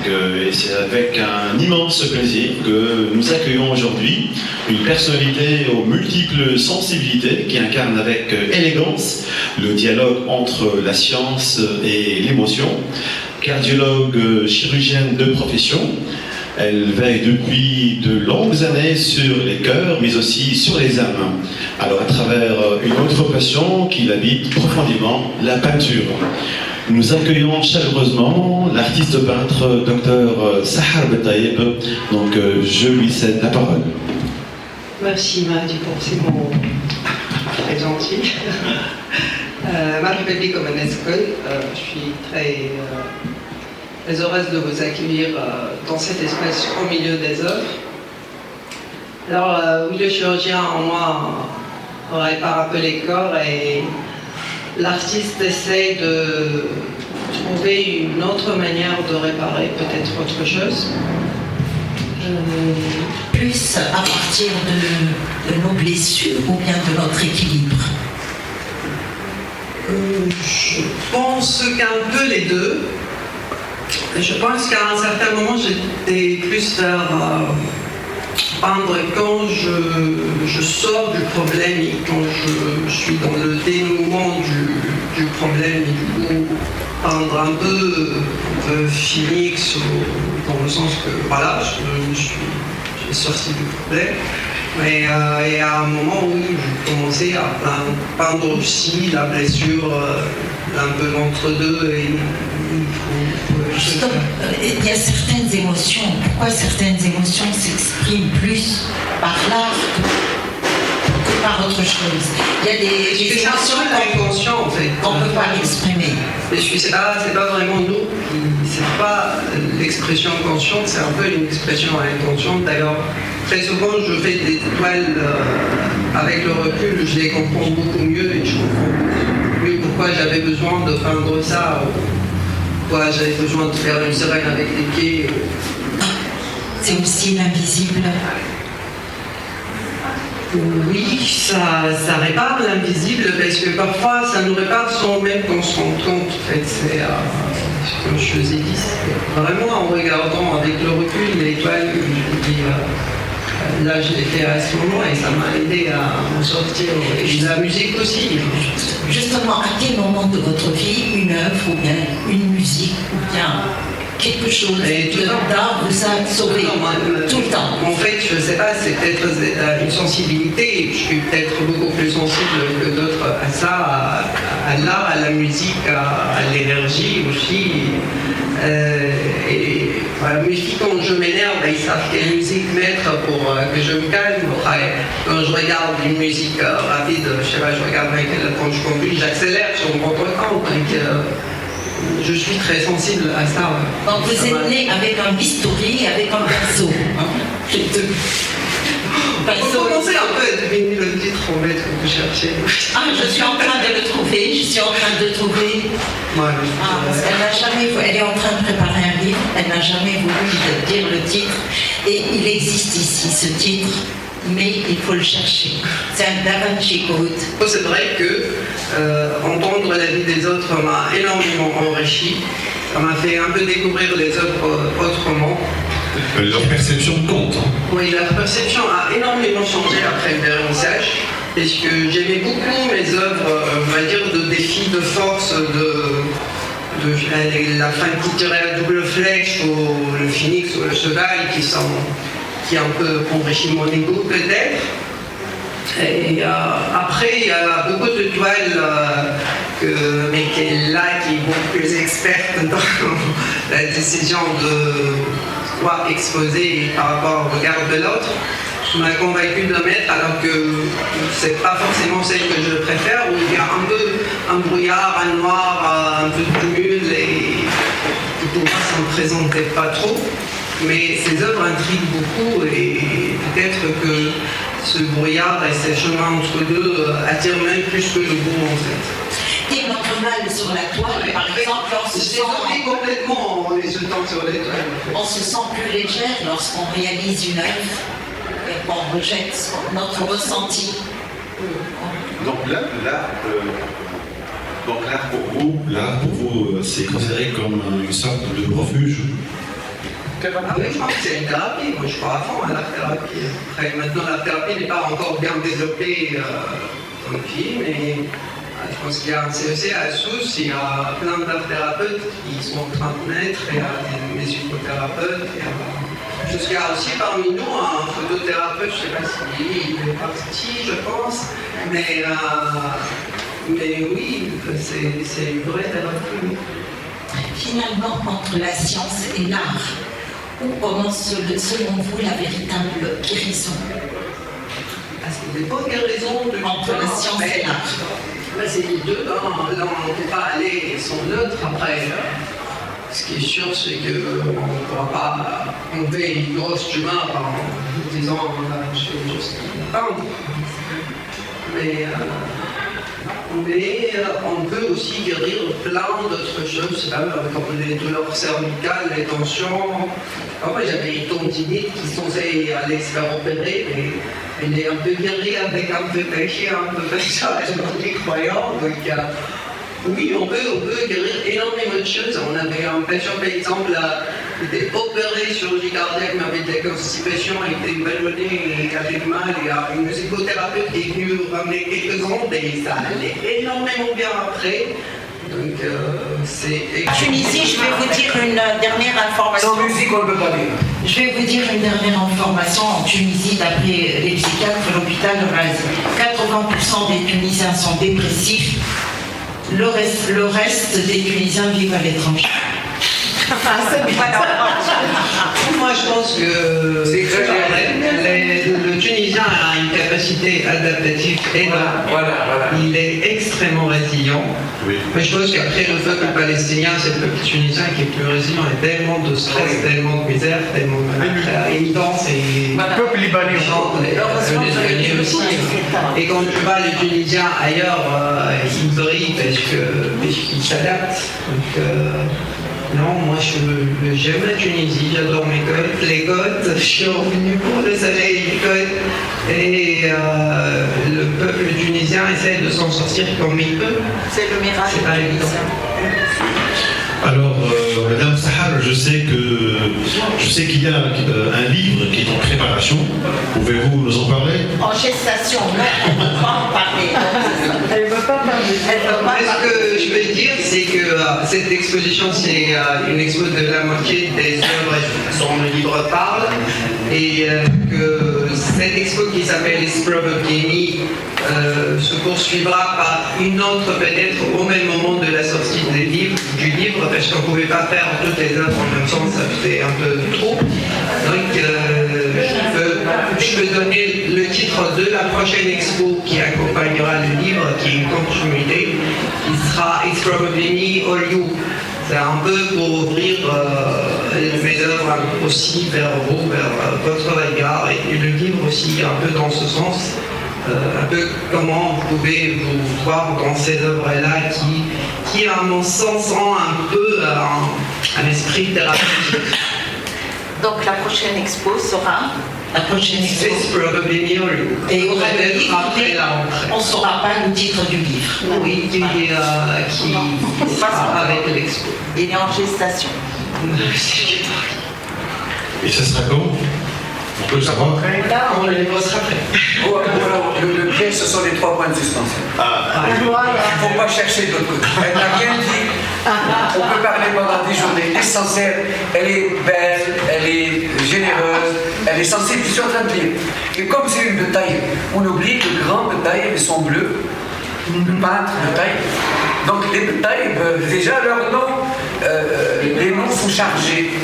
et c'est avec un immense plaisir que nous accueillons aujourd'hui une personnalité aux multiples sensibilités qui incarne avec élégance le dialogue entre la science et l'émotion. Cardiologue chirurgienne de profession, elle veille depuis de longues années sur les cœurs, mais aussi sur les âmes. Alors, à travers une autre passion qui l'habite profondément, la peinture. Nous accueillons chaleureusement l'artiste peintre Dr Sahar Betaïb. Donc, je lui cède la parole. Merci Mahdi pour ces mots très gentils. Marhaba bikum Nescol. Je suis très heureuse de vous accueillir dans cet espace au milieu des œuvres. Alors, oui, le chirurgien en moi répare un peu les corps et l'artiste essaie de trouver une autre manière de réparer, peut-être autre chose. Plus à partir de nos blessures ou bien de notre équilibre? Je pense qu'un peu les deux. Je pense qu'à un certain moment, j'étais plus vers peindre quand je sors du problème et quand je suis dans le dénouement du problème, et du coup, peindre un peu phoenix, dans le sens que voilà, j'ai sorti du problème. Mais et à un moment où j'ai commencé à peindre aussi la blessure, un peu l'entre-deux. Justement, il y a certaines émotions. Pourquoi certaines émotions s'expriment plus par l'art que par autre chose? Il y a des émotions inconscientes en fait. qu'on ne peut pas exprimer. C'est pas vraiment nous, c'est pas l'expression consciente, c'est un peu une expression inconsciente. D'ailleurs, très souvent je fais des toiles avec le recul, je les comprends beaucoup mieux et je comprends mieux pourquoi j'avais besoin de peindre ça. Pourquoi j'avais besoin de faire une sirène avec des pieds. C'est aussi l'invisible. Oui, ça répare l'invisible parce que parfois ça nous répare sans même qu'on se rende compte. En fait, c'est comme je vous ai dit, c'est vraiment en regardant avec le recul les toiles que je me dis là je l'ai fait à ce moment et ça m'a aidé à m'en sortir. Et la musique aussi. Justement, à quel moment de votre vie, une œuvre ou bien une musique ou bien quelque chose d'art vous a sauvé tout le temps? En fait, je ne sais pas, c'est peut-être une sensibilité. Je suis peut-être beaucoup plus sensible que d'autres à ça, à l'art, à la musique, à l'énergie aussi. Et la musique, quand je m'énerve, ils savent quelle musique mettre pour que je me calme. Quand je regarde une musique rapide, je sais pas, je regarde quand je conduis, j'accélère sur mon propre compte. Je suis très sensible à ça. Donc vous êtes né avec un bistouri, avec un pinceau. Vous commencez un peu à deviner le titre en fait que vous cherchez. Ah, je suis en train de le trouver, je suis en train de le trouver. Ouais, Elle est en train de préparer un livre, elle n'a jamais voulu dire le titre. Et il existe ici ce titre, mais il faut le chercher. C'est un Da Vinci Code. C'est vrai que entendre la vie des autres m'a énormément enrichi. Ça m'a fait un peu découvrir les œuvres autrement. Leur perception compte. Oui, leur perception a énormément changé après le vernissage. Parce que j'aimais beaucoup mes œuvres, on va dire, de défis, de force, de la femme qui tirait à double flèche, ou le phénix ou le cheval, qui a un peu enrichi mon ego peut-être. Et après, il y a beaucoup de toiles mais qui vont plus experte dans la décision de quoi exposer par rapport au regard de l'autre. Je m'a convaincu de mettre, alors que c'est pas forcément celle que je préfère, où il y a un peu un brouillard, un noir, un peu de cumul, et pour moi ça ne me présentait pas trop. Mais ces œuvres intriguent beaucoup et peut-être que ce brouillard et ces chemins entre deux attirent même plus que le goût en fait. Et notre mal sur la toile, par exemple, on se sent complètement en les jetant sur les toiles. On se sent plus légère lorsqu'on réalise une œuvre et qu'on rejette notre ressenti. Donc l'art pour vous, c'est considéré comme une sorte de refuge. Ah oui, je crois que c'est une thérapie. Moi, je crois à fond à l'art thérapie. Après, maintenant, l'art thérapie n'est pas encore bien développée comme fille, mais je pense qu'il y a un CEC à Sousse, il y a plein d'art thérapeutes qui sont en train de naître, il y a des psychothérapeutes, jusqu'à aussi parmi nous un photothérapeute, je ne sais pas s'il est parti, je pense, mais oui, c'est une vraie thérapie. Finalement, entre la science et l'art, où commence selon vous la véritable guérison? C'est des bonnes guérisons entre la science et l'art. C'est les deux, là on ne peut pas aller sans l'autre. Après, ce qui est sûr, c'est qu'on ne pourra pas enlever une grosse tumeur en disant je fais juste peindre. Mais on peut aussi guérir plein d'autres choses, comme les douleurs cervicales, les tensions. Moi j'avais une tendinite qui sont censée aller se faire opérer, mais elle est un peu guérie avec un peu péché, un peu péchage, j'en ai croyant. Donc oui, on peut guérir énormément de choses. On avait un patient par exemple, il était opéré chirurgie cardiaque, mais avec des constipations, il était ballonné, il avait mal, il y a une psychothérapeute qui est venue ramener quelques ondes et ça allait énormément bien après. Donc c'est... Tunisie, je vais vous dire une dernière information. Sans musique, on ne peut pas dire. Je vais vous dire une dernière information. En Tunisie, d'après les psychiatres de l'hôpital de Razi, 80% des Tunisiens sont dépressifs. Le reste des Tunisiens vivent à l'étranger. Moi, je pense que le Tunisien a une capacité adaptative énorme. Voilà. Il est extrêmement résilient. Oui. Mais je pense qu'après, le peuple palestinien, c'est le peuple tunisien qui est plus résilient. Il y a tellement de stress, tellement de misère, tellement de évidence. Et Le peuple libanais aussi. Et quand tu vois les Tunisiens ailleurs, ils brillent parce qu'ils s'adaptent. Donc, non, moi j'aime la Tunisie, j'adore mes côtes, les côtes, je suis revenu pour le soleil des côtes et le peuple tunisien essaie de s'en sortir comme il peut. C'est le miracle. C'est pas évident. Alors, Madame Sahar, je sais qu'il y a un livre qui est en préparation. Pouvez-vous nous en parler? En gestation, non, on ne peut pas en parler. Elle ne veut pas parler. Ce que je veux dire, c'est que cette exposition, c'est une expo de la moitié des œuvres dont le livre parle, et que cette expo qui s'appelle Esprove of Guinea se poursuivra par une autre peut-être au même moment de la sortie du livre, parce qu'on ne pouvait pas faire toutes les œuvres en même temps, ça faisait un peu trop. Donc je peux donner le titre de la prochaine expo qui accompagnera le livre, qui est une continuité, qui sera It's Probably Me or You. C'est un peu pour ouvrir mes œuvres aussi vers vous, vers votre regard, et le livre aussi un peu dans ce sens. Un peu comment vous pouvez vous voir dans ces œuvres-là qui, à mon sens, ont un peu un esprit thérapeutique. Donc la prochaine expo sera la prochaine expo. It's Probably Me or You. Et il y aura le peut-être livre, après la rentrée. on ne saura pas le titre du livre. Oui, qui sera avec l'expo. Il est en gestation. Et ça sera quand? On peut le savoir? On le livre sera prêt. Le piège, ce sont les 3 points de suspension. Il ne faut pas chercher d'autre côté. Elle n'a rien dit. On peut parler pendant des journées. L'essentiel, elle est belle, elle est généreuse, elle est sensible. Je suis en train de dire. Et comme c'est une de taille, on oublie que grands de taille, elles sont bleues. Le peintre de taille. Donc les de taille, déjà leur nom, les noms sont chargés.